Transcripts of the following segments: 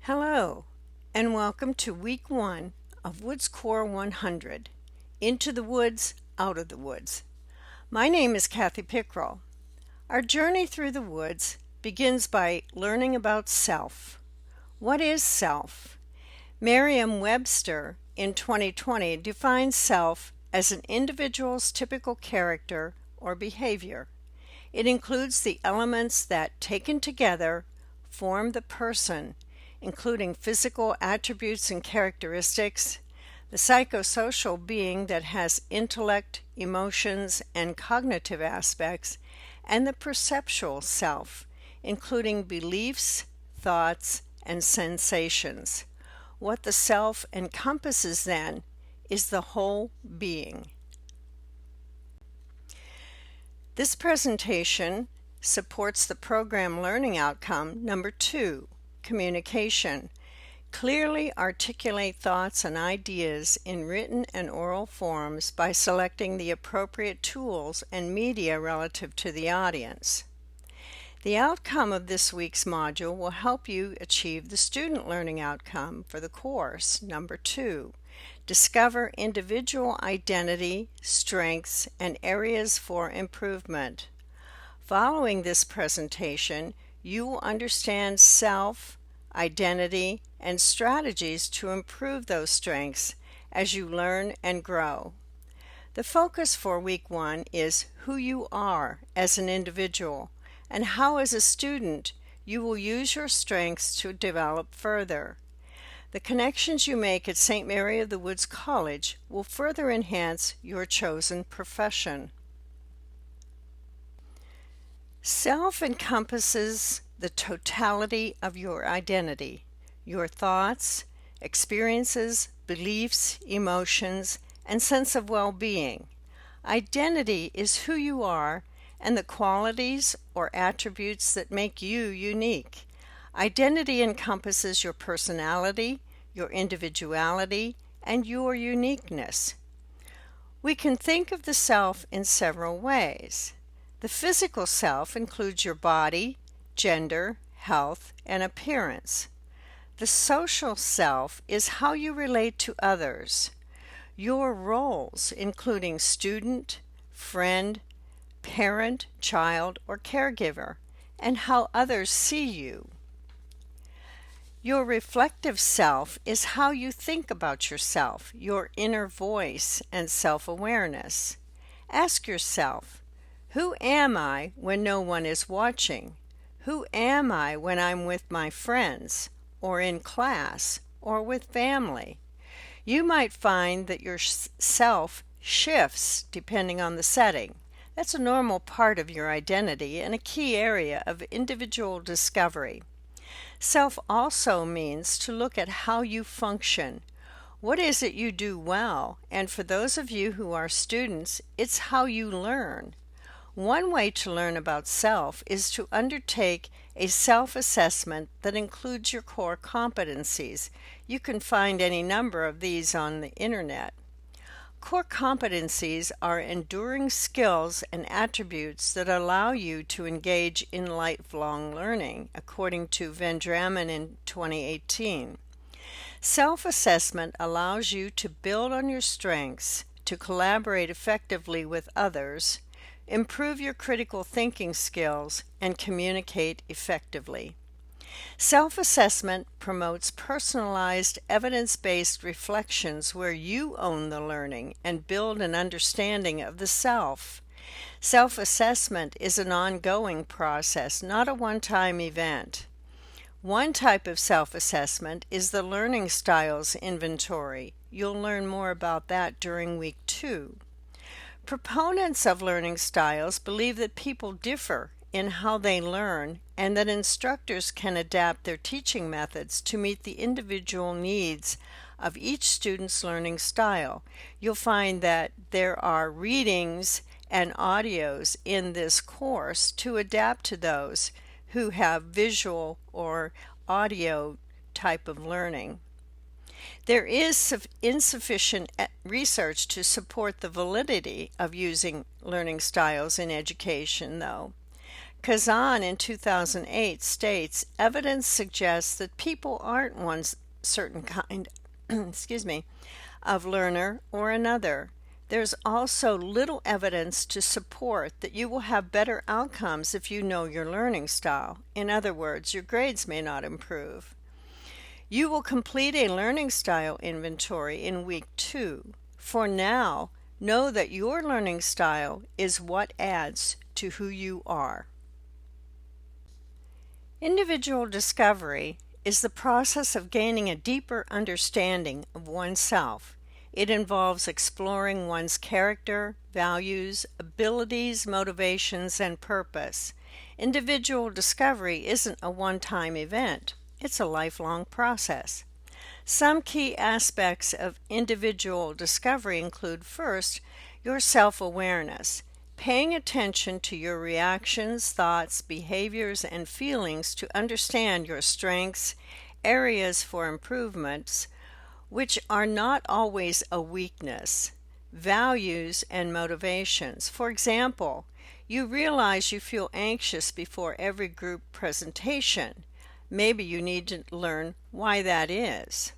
Hello, and welcome to Week 1 of Woods Core 100, Into the Woods, Out of the Woods. My name is Kathy Pickrell. Our journey through the woods begins by learning about self. What is self? Merriam-Webster in 2020 defines self as an individual's typical character or behavior. It includes the elements that, taken together, form the person, including physical attributes and characteristics, the psychosocial being that has intellect, emotions, and cognitive aspects, and the perceptual self, including beliefs, thoughts, and sensations. What the self encompasses, then, is the whole being. This presentation supports the program learning outcome number 2, communication. Clearly articulate thoughts and ideas in written and oral forms by selecting the appropriate tools and media relative to the audience. The outcome of this week's module will help you achieve the student learning outcome for the course number 2. Discover individual identity, strengths, and areas for improvement. Following this presentation, you will understand self, identity, and strategies to improve those strengths as you learn and grow. The focus for Week 1 is who you are as an individual and how as a student you will use your strengths to develop further. The connections you make at St. Mary of the Woods College will further enhance your chosen profession. Self encompasses the totality of your identity, your thoughts, experiences, beliefs, emotions, and sense of well-being. Identity is who you are and the qualities or attributes that make you unique. Identity encompasses your personality, your individuality, and your uniqueness. We can think of the self in several ways. The physical self includes your body, gender, health, and appearance. The social self is how you relate to others. Your roles, including student, friend, parent, child, or caregiver, and how others see you. Your reflective self is how you think about yourself, your inner voice, and self-awareness. Ask yourself, who am I when no one is watching? Who am I when I'm with my friends, or in class, or with family? You might find that your self shifts depending on the setting. That's a normal part of your identity and a key area of individual discovery. Self also means to look at how you function. What is it you do well? And for those of you who are students, it's how you learn. One way to learn about self is to undertake a self-assessment that includes your core competencies. You can find any number of these on the internet. Core competencies are enduring skills and attributes that allow you to engage in lifelong learning, according to Vendramin in 2018. Self-assessment allows you to build on your strengths, to collaborate effectively with others, improve your critical thinking skills, and communicate effectively. Self-assessment promotes personalized, evidence-based reflections where you own the learning and build an understanding of the self. Self-assessment is an ongoing process, not a one-time event. One type of self-assessment is the Learning Styles Inventory. You'll learn more about that during Week 2. Proponents of learning styles believe that people differ in how they learn and that instructors can adapt their teaching methods to meet the individual needs of each student's learning style. You'll find that there are readings and audios in this course to adapt to those who have visual or audio type of learning. There is insufficient research to support the validity of using learning styles in education, though. Kazan in 2008 states evidence suggests that people aren't one certain kind excuse me, of learner or another. There's also little evidence to support that you will have better outcomes if you know your learning style. In other words, your grades may not improve. You will complete a learning style inventory in week 2. For now, know that your learning style is what adds to who you are. Individual discovery is the process of gaining a deeper understanding of oneself. It involves exploring one's character, values, abilities, motivations, and purpose. Individual discovery isn't a one-time event. It's a lifelong process. Some key aspects of individual discovery include, first, your self-awareness. Paying attention to your reactions, thoughts, behaviors, and feelings to understand your strengths, areas for improvements, which are not always a weakness, values, and motivations. For example, you realize you feel anxious before every group presentation. Maybe you need to learn why that is.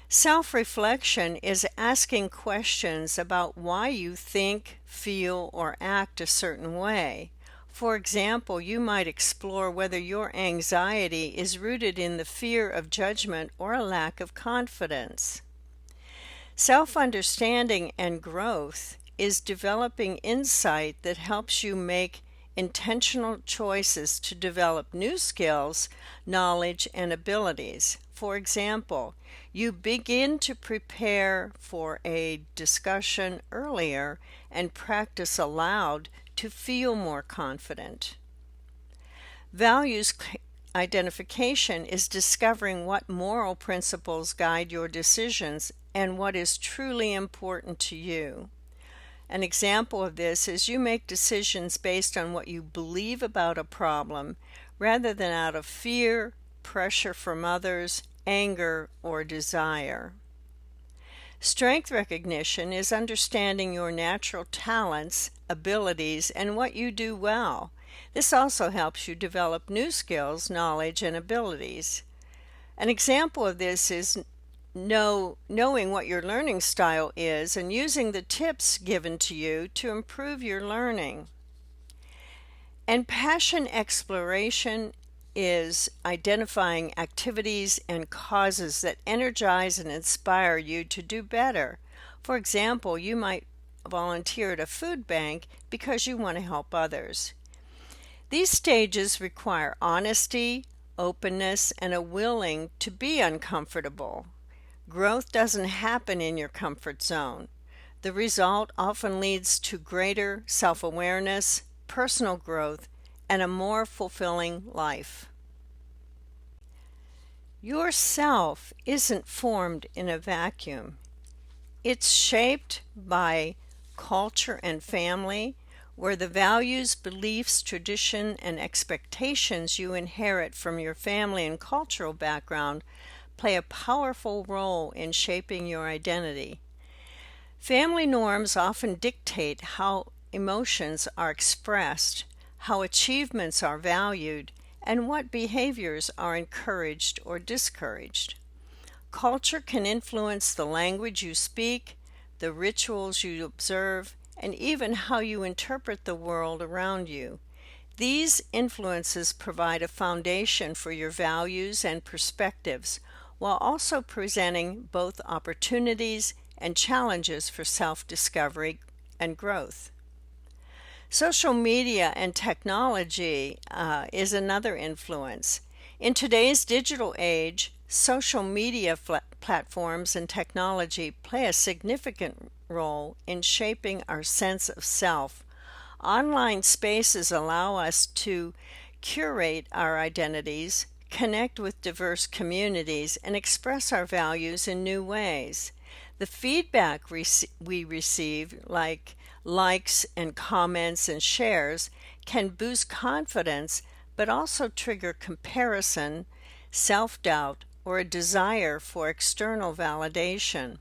Self-reflection is asking questions about why you think, feel, or act a certain way. For example, you might explore whether your anxiety is rooted in the fear of judgment or a lack of confidence. Self-understanding and growth is developing insight that helps you make intentional choices to develop new skills, knowledge, and abilities. For example, you begin to prepare for a discussion earlier and practice aloud to feel more confident. Values identification is discovering what moral principles guide your decisions and what is truly important to you. An example of this is you make decisions based on what you believe about a problem rather than out of fear, pressure from others, anger, or desire. Strength recognition is understanding your natural talents, abilities, and what you do well. This also helps you develop new skills, knowledge, and abilities. An example of this is knowing what your learning style is and using the tips given to you to improve your learning. And passion exploration is identifying activities and causes that energize and inspire you to do better. For example, you might volunteer at a food bank because you want to help others. These stages require honesty, openness, and a willing to be uncomfortable. Growth doesn't happen in your comfort zone. The result often leads to greater self-awareness, personal growth, and a more fulfilling life. Yourself isn't formed in a vacuum. It's shaped by culture and family, where the values, beliefs, tradition, and expectations you inherit from your family and cultural background play a powerful role in shaping your identity. Family norms often dictate how emotions are expressed, how achievements are valued, and what behaviors are encouraged or discouraged. Culture can influence the language you speak, the rituals you observe, and even how you interpret the world around you. These influences provide a foundation for your values and perspectives, while also presenting both opportunities and challenges for self-discovery and growth. Social media and technology is another influence. In today's digital age, social media platforms and technology play a significant role in shaping our sense of self. Online spaces allow us to curate our identities, connect with diverse communities, and express our values in new ways. The feedback we receive, like likes and comments and shares, can boost confidence, but also trigger comparison, self-doubt, or a desire for external validation.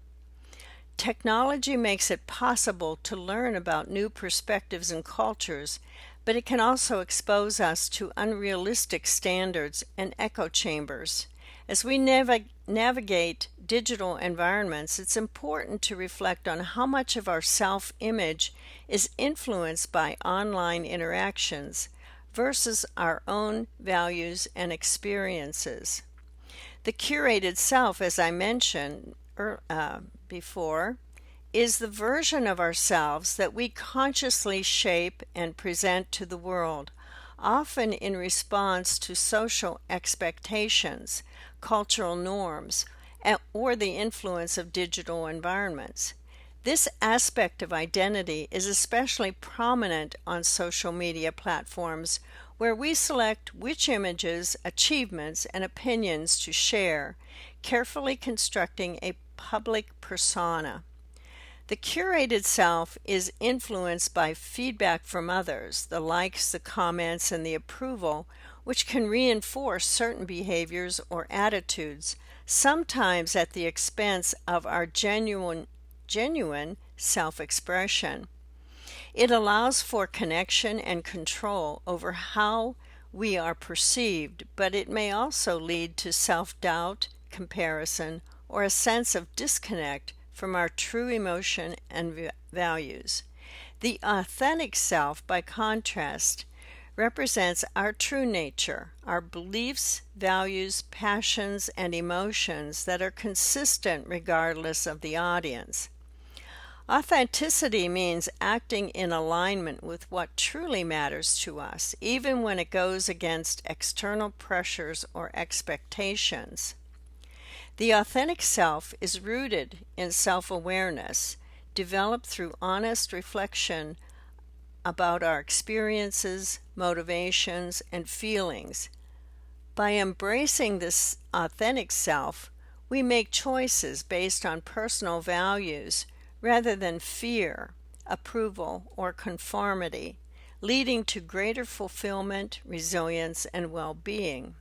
Technology makes it possible to learn about new perspectives and cultures, but it can also expose us to unrealistic standards and echo chambers. As we navigate digital environments, it's important to reflect on how much of our self-image is influenced by online interactions versus our own values and experiences. The curated self, as I mentioned before, is the version of ourselves that we consciously shape and present to the world, often in response to social expectations, cultural norms, or the influence of digital environments. This aspect of identity is especially prominent on social media platforms where we select which images, achievements, and opinions to share, carefully constructing a public persona. The curated self is influenced by feedback from others, the likes, the comments, and the approval, which can reinforce certain behaviors or attitudes, sometimes at the expense of our genuine self-expression. It allows for connection and control over how we are perceived, but it may also lead to self-doubt, comparison, or a sense of disconnect from our true emotion and values. The authentic self, by contrast, represents our true nature, our beliefs, values, passions, and emotions that are consistent regardless of the audience. Authenticity means acting in alignment with what truly matters to us, even when it goes against external pressures or expectations. The authentic self is rooted in self-awareness, developed through honest reflection about our experiences, motivations, and feelings. By embracing this authentic self, we make choices based on personal values rather than fear, approval, or conformity, leading to greater fulfillment, resilience, and well-being.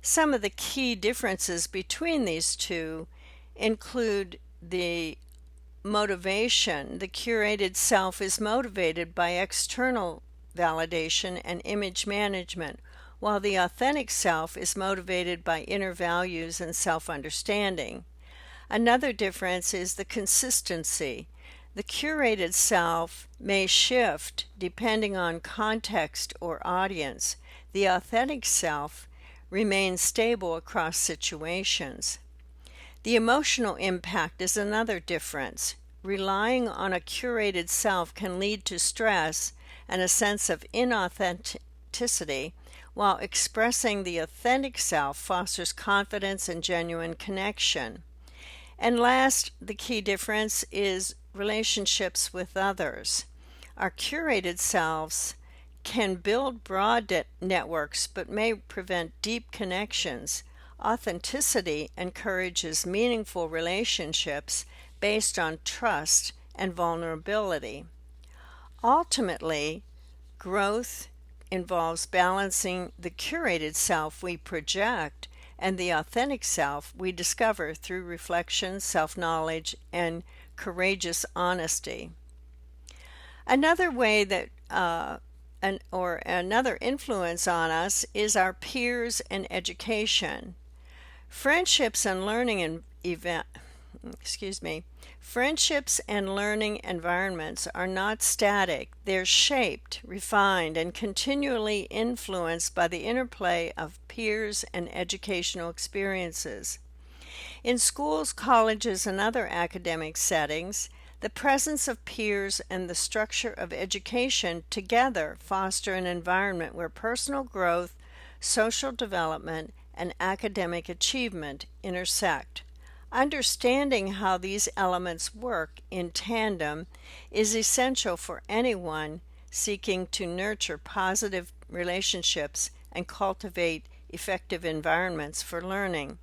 Some of the key differences between these two include the motivation. The curated self is motivated by external validation and image management, while the authentic self is motivated by inner values and self-understanding. Another difference is the consistency. The curated self may shift depending on context or audience. The authentic self remains stable across situations. The emotional impact is another difference. Relying on a curated self can lead to stress and a sense of inauthenticity, while expressing the authentic self fosters confidence and genuine connection. And last, the key difference is relationships with others. Our curated selves can build broad networks but may prevent deep connections. Authenticity encourages meaningful relationships based on trust and vulnerability. Ultimately, growth involves balancing the curated self we project and the authentic self we discover through reflection, self-knowledge, and courageous honesty. Another way that another influence on us is our peers and education. Friendships and learning environments are not static. They're shaped, refined, and continually influenced by the interplay of peers and educational experiences. In schools, colleges, and other academic settings, the presence of peers and the structure of education together foster an environment where personal growth, social development, and academic achievement intersect. Understanding how these elements work in tandem is essential for anyone seeking to nurture positive relationships and cultivate effective environments for learning.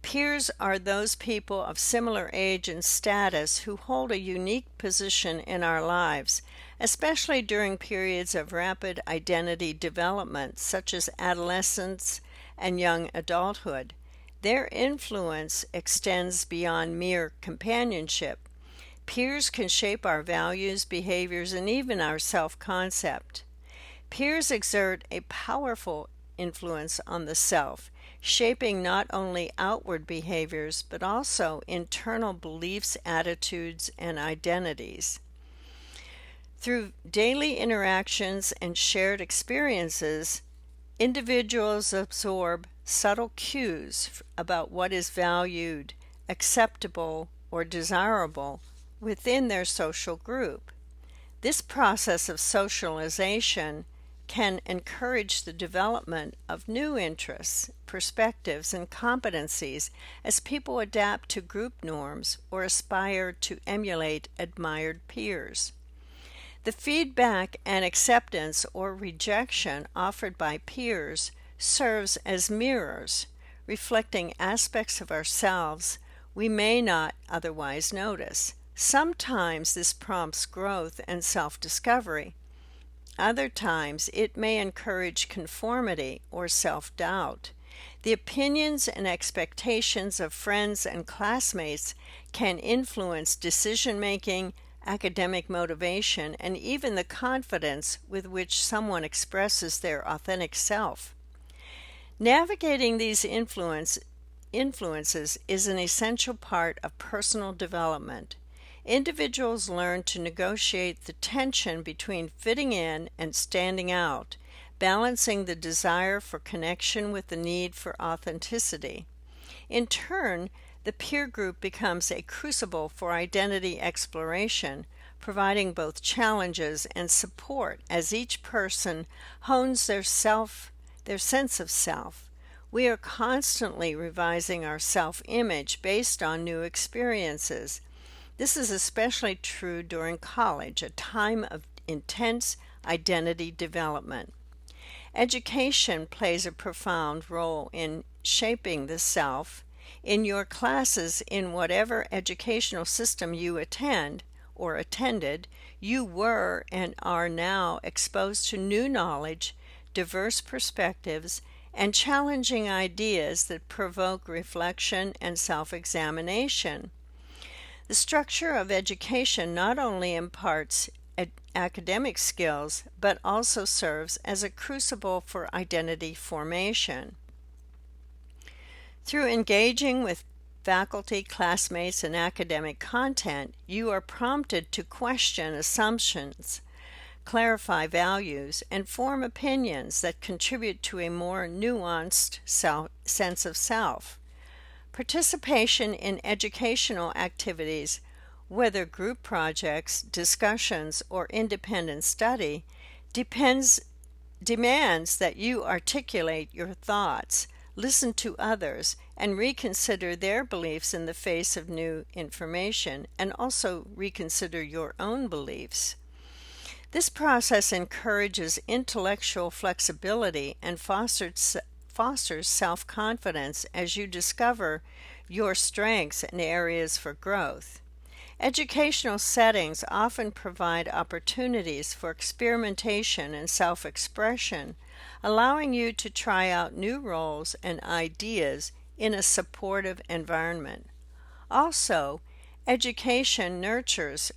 Peers are those people of similar age and status who hold a unique position in our lives, especially during periods of rapid identity development, such as adolescence and young adulthood. Their influence extends beyond mere companionship. Peers can shape our values, behaviors, and even our self-concept. Peers exert a powerful influence on the self, shaping not only outward behaviors but also internal beliefs, attitudes, and identities. Through daily interactions and shared experiences, individuals absorb subtle cues about what is valued, acceptable, or desirable within their social group. This process of socialization can encourage the development of new interests, perspectives, and competencies as people adapt to group norms or aspire to emulate admired peers. The feedback and acceptance or rejection offered by peers serves as mirrors, reflecting aspects of ourselves we may not otherwise notice. Sometimes this prompts growth and self-discovery. Other times it may encourage conformity or self-doubt. The opinions and expectations of friends and classmates can influence decision-making, academic motivation, and even the confidence with which someone expresses their authentic self. Navigating these influences is an essential part of personal development. Individuals learn to negotiate the tension between fitting in and standing out, balancing the desire for connection with the need for authenticity. In turn, the peer group becomes a crucible for identity exploration, providing both challenges and support as each person hones their sense of self. We are constantly revising our self-image based on new experiences. This is especially true during college, a time of intense identity development. Education plays a profound role in shaping the self. In your classes, in whatever educational system you attend or attended, you were and are now exposed to new knowledge, diverse perspectives, and challenging ideas that provoke reflection and self-examination. The structure of education not only imparts academic skills, but also serves as a crucible for identity formation. Through engaging with faculty, classmates, and academic content, you are prompted to question assumptions, clarify values, and form opinions that contribute to a more nuanced sense of self. Participation in educational activities, whether group projects, discussions, or independent study, demands that you articulate your thoughts, listen to others, and reconsider their beliefs in the face of new information, and also reconsider your own beliefs. This process encourages intellectual flexibility and fosters self-confidence as you discover your strengths and areas for growth. Educational settings often provide opportunities for experimentation and self-expression, allowing you to try out new roles and ideas in a supportive environment. Also, education nurtures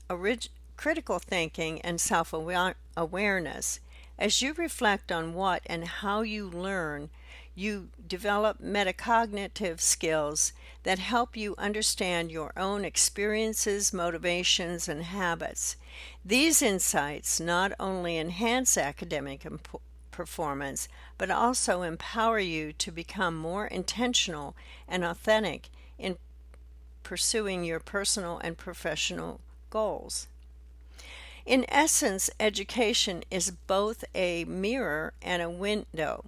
critical thinking and self-awareness. As you reflect on what and how you learn, you develop metacognitive skills that help you understand your own experiences, motivations, and habits. These insights not only enhance academic performance, but also empower you to become more intentional and authentic in pursuing your personal and professional goals. In essence, education is both a mirror and a window.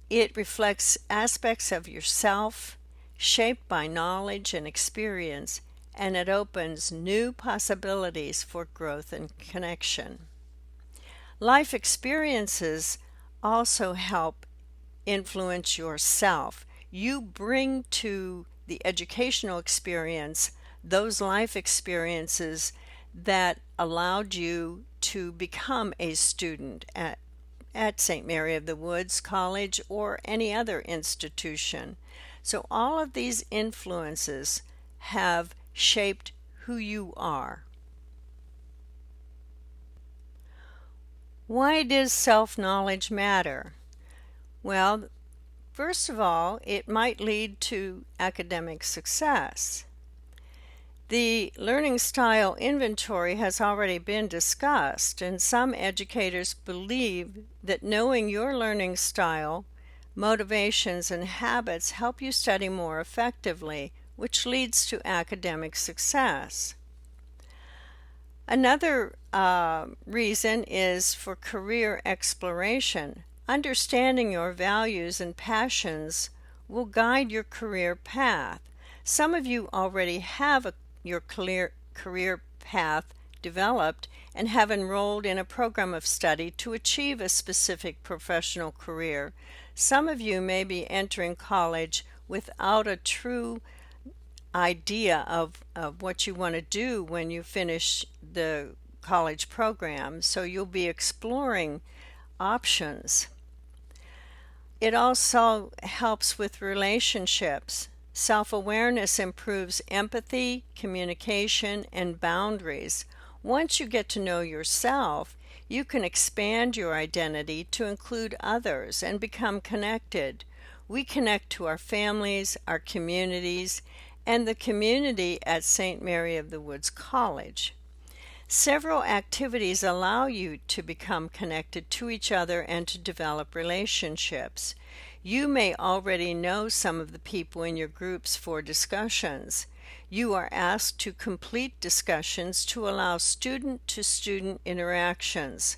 It reflects aspects of yourself, shaped by knowledge and experience, and it opens new possibilities for growth and connection. Life experiences also help influence yourself. You bring to the educational experience those life experiences that allowed you to become a student at St. Mary of the Woods College or any other institution. So all of these influences have shaped who you are. Why does self-knowledge matter? Well, first of all, it might lead to academic success. The learning style inventory has already been discussed, and some educators believe that knowing your learning style, motivations, and habits help you study more effectively, which leads to academic success. Another reason is for career exploration. Understanding your values and passions will guide your career path. Some of you already have your career path developed and have enrolled in a program of study to achieve a specific professional career. Some of you may be entering college without a true idea of what you want to do when you finish the college program, so you'll be exploring options. It also helps with relationships. Self-awareness improves empathy, communication, and boundaries. Once you get to know yourself, you can expand your identity to include others and become connected. We connect to our families, our communities, and the community at St. Mary of the Woods College. Several activities allow you to become connected to each other and to develop relationships. You may already know some of the people in your groups for discussions. You are asked to complete discussions to allow student-to-student interactions.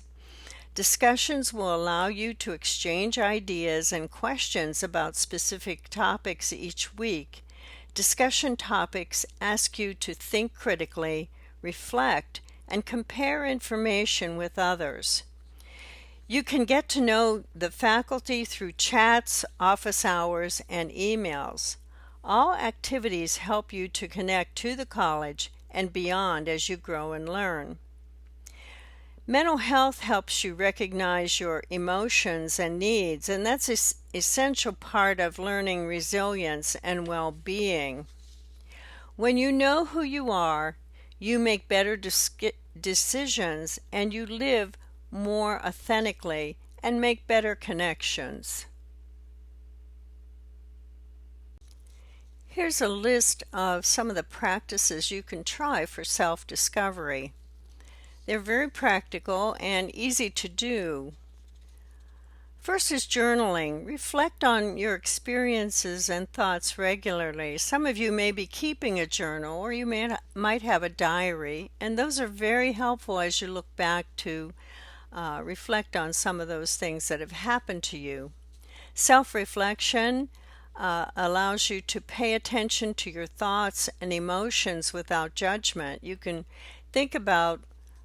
Discussions will allow you to exchange ideas and questions about specific topics each week. Discussion topics ask you to think critically, reflect, and compare information with others. You can get to know the faculty through chats, office hours, and emails. All activities help you to connect to the college and beyond as you grow and learn. Mental health helps you recognize your emotions and needs, and that's an essential part of learning resilience and well-being. When you know who you are, you make better decisions and you live more authentically and make better connections. Here's a list of some of the practices you can try for self-discovery. They're very practical and easy to do. First is journaling. Reflect on your experiences and thoughts regularly. Some of you may be keeping a journal or you might have a diary, and those are very helpful as you look back to reflect on some of those things that have happened to you. Self-reflection allows you to pay attention to your thoughts and emotions without judgment. You can think about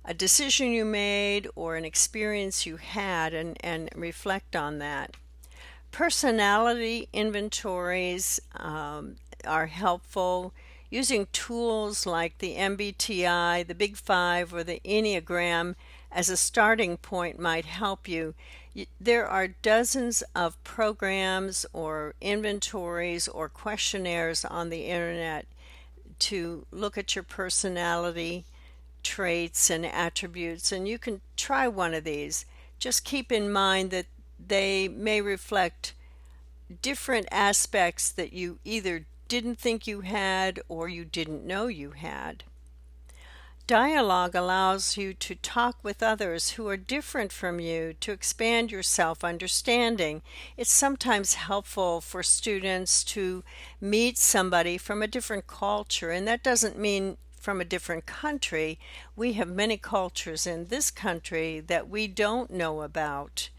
a decision you made or an experience you had and reflect on that. Personality inventories are helpful. Using tools like the MBTI, the Big Five, or the Enneagram as a starting point might help you. There are dozens of programs or inventories or questionnaires on the internet to look at your personality traits and attributes, and you can try one of these. Just keep in mind that they may reflect different aspects that you either didn't think you had or you didn't know you had. Dialogue allows you to talk with others who are different from you to expand your self-understanding. It's sometimes helpful for students to meet somebody from a different culture, and that doesn't mean from a different country. We have many cultures in this country that we don't know about.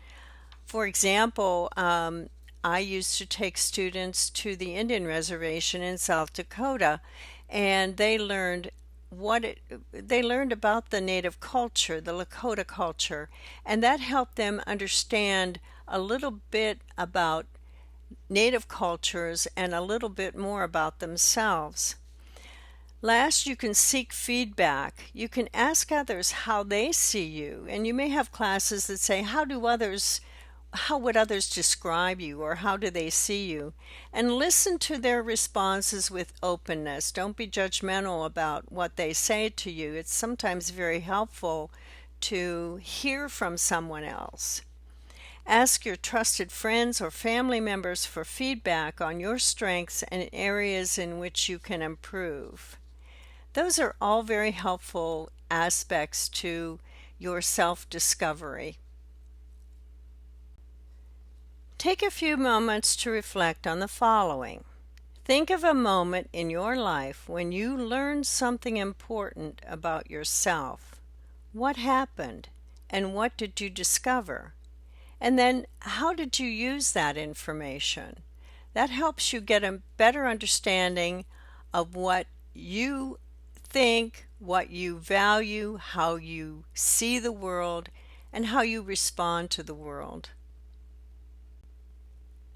For example, I used to take students to the Indian Reservation in South Dakota, and they learned about the native culture, the Lakota culture, and that helped them understand a little bit about native cultures and a little bit more about themselves. Last, you can seek feedback. You can ask others how they see you, and you may have classes that say, how would others describe you, or how do they see you? And listen to their responses with openness. Don't be judgmental about what they say to you. It's sometimes very helpful to hear from someone else. Ask your trusted friends or family members for feedback on your strengths and areas in which you can improve. Those are all very helpful aspects to your self-discovery. Take a few moments to reflect on the following. Think of a moment in your life when you learned something important about yourself. What happened, and what did you discover? And then, how did you use that information? That helps you get a better understanding of what you think, what you value, how you see the world, and how you respond to the world.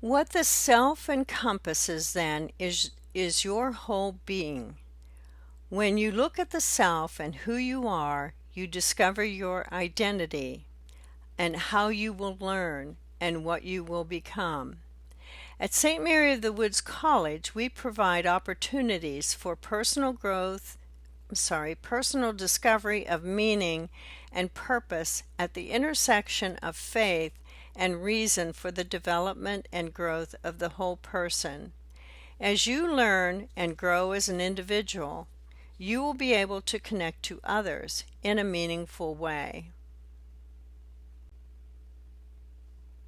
What the self encompasses then is your whole being. When you look at the self and who you are, you discover your identity and how you will learn and what you will become. At St. Mary of the Woods College, we provide opportunities for personal discovery of meaning and purpose at the intersection of faith and reason for the development and growth of the whole person. As you learn and grow as an individual, you will be able to connect to others in a meaningful way.